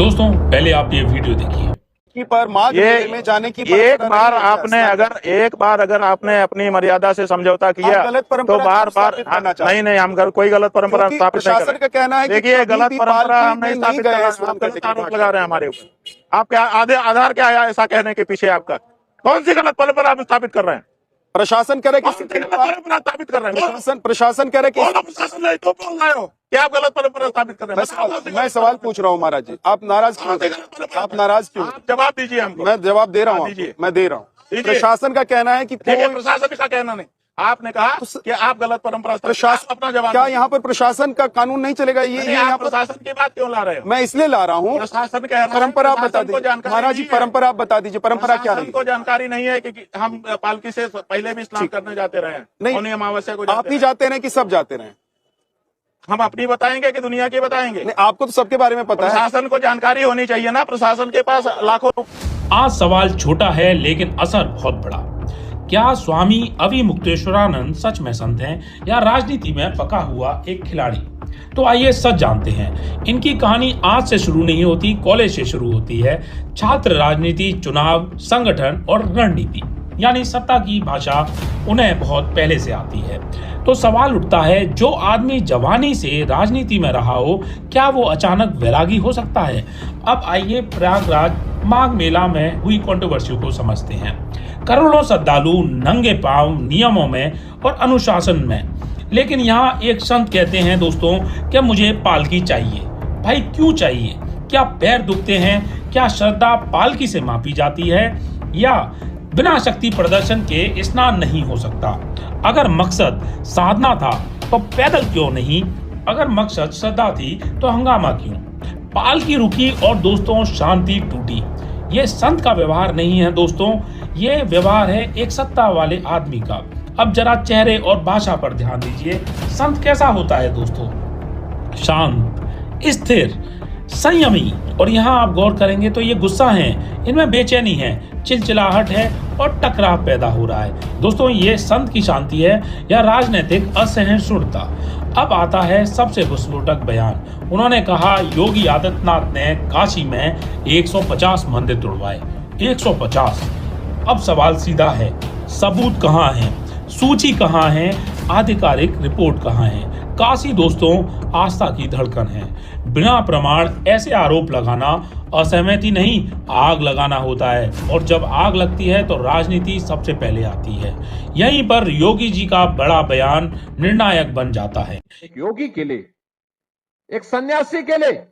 दोस्तों पहले आप ये वीडियो देखिए की पर माघ मेले में जाने की एक बार अगर आपने अपनी मर्यादा से समझौता किया गलत तो परंपरा बार क्यों बार स्थापित करना चाहते हैं? नहीं हम कोई गलत परंपरा क्योंकि स्थापित नहीं कर प्रशासन का कहना है रहे। कि देखिए कभी गलत भी परंपरा हम पालकी नहीं में नहीं स्थापित गए कर हैं रहे हैं। आप सोनभद्र गलत के आरोप लगा रहे हैं हमारे ऊपर। आप क्या आधार क्या है ऐसा कहने के पीछे आपका? कौन सी गलत परंपरा आप स्थापित कर रहे हैं? प्रशासन कह रहे कौन सी गलत परंपरा स्थापित कर रहे हैं? प्रशासन कह रहे कि प्रशासन नहीं तो बोल रहे हो क्या आप गलत परंपरा स्थापित कर रहे हैं? मैं सवाल पूछ रहा हूँ महाराज जी, आप नाराज क्यों? आप नाराज क्यों? आप जवाब दीजिए हमको। मैं जवाब दे रहा हूँ, दीजिए। मैं दे रहा हूँ। दीजिए। प्रशासन का कहना है कि प्रशासन का कहना नहीं, आपने कहा कि आप गलत परंपरा प्रशासन अपना जवाब क्या यहाँ पर प्रशासन का कानून नहीं चलेगा? ये यहाँ पर प्रशासन की बात क्यों ला रहे हो? मैं इसलिए ला रहा हूँ, प्रशासन कह रहा है परंपरा आप बता प्रशासन को दीजिए जानकारी महाराज जी, नहीं है। परंपरा आप बता दीजिए, परंपरा क्या प्रशासन है? को जानकारी नहीं है कि हम पालकी से पहले भी स्नान करने जाते रहे हैं। नहीं। मौनी अमावस्या को आप ही जाते रहे कि सब जाते रहे? हम अपनी बताएंगे कि दुनिया की बताएंगे? नहीं, आपको तो सबके बारे में पता है। प्रशासन को जानकारी होनी चाहिए ना, प्रशासन के पास लाखों। आज सवाल छोटा है लेकिन असर बहुत बड़ा। क्या स्वामी अवि मुक्तेश्वरानंद सच में संत हैं या राजनीति में पका हुआ एक खिलाड़ी? तो आइए सच जानते हैं। इनकी कहानी आज से शुरू नहीं होती, कॉलेज से शुरू होती है। छात्र राजनीति, चुनाव, संगठन और रणनीति यानी सत्ता की भाषा उन्हें बहुत पहले से आती है। तो सवाल उठता है, जो आदमी जवानी से राजनीति में रहा हो, क्या वो अचानक वैरागी हो सकता है? अब आइए प्रयागराज माघ मेला में हुई कंट्रोवर्सी को समझते हैं। करोड़ों श्रद्धालु नंगे पांव नियमों में और अनुशासन में, लेकिन यहाँ एक संत कहते हैं दोस्तों कि मुझे पालकी चाहिए। भाई क्यों चाहिए? क्या पैर दुखते हैं? क्या श्रद्धा पालकी से मापी जाती है? या बिना शक्ति प्रदर्शन के स्नान नहीं हो सकता? अगर मकसद साधना था तो पैदल क्यों नहीं? अगर मकसद श्रद्धा थी तो हंगामा क्यों? पालकी रुकी और दोस्तों शांति टूटी। ये संत का व्यवहार नहीं है दोस्तों, ये व्यवहार है एक सत्ता वाले आदमी का। अब जरा चेहरे और भाषा पर ध्यान दीजिए। संत कैसा होता है दोस्तों? शांत, स्थिर, संयमी। और यहाँ आप गौर करेंगे तो ये गुस्सा है, इनमें बेचैनी है, चिलचिलाहट है और टकराव पैदा हो रहा है। दोस्तों ये संत की शांति है या राजनीतिक असहिष्णुता? अब आता है सबसे विस्फोटक बयान। उन्होंने कहा योगी आदित्यनाथ ने काशी में 150 मंदिर तोड़वाए। 150। अब सवाल सीधा है, सबूत कहाँ है? सूची कहाँ है? आधिकारिक रिपोर्ट कहाँ है? काशी दोस्तों आस्था की धड़कन है। बिना प्रमाण ऐसे आरोप लगाना असहमति नहीं, आग लगाना होता है। और जब आग लगती है तो राजनीति सबसे पहले आती है। यहीं पर योगी जी का बड़ा बयान निर्णायक बन जाता है। एक योगी के लिए, एक सन्यासी के लिए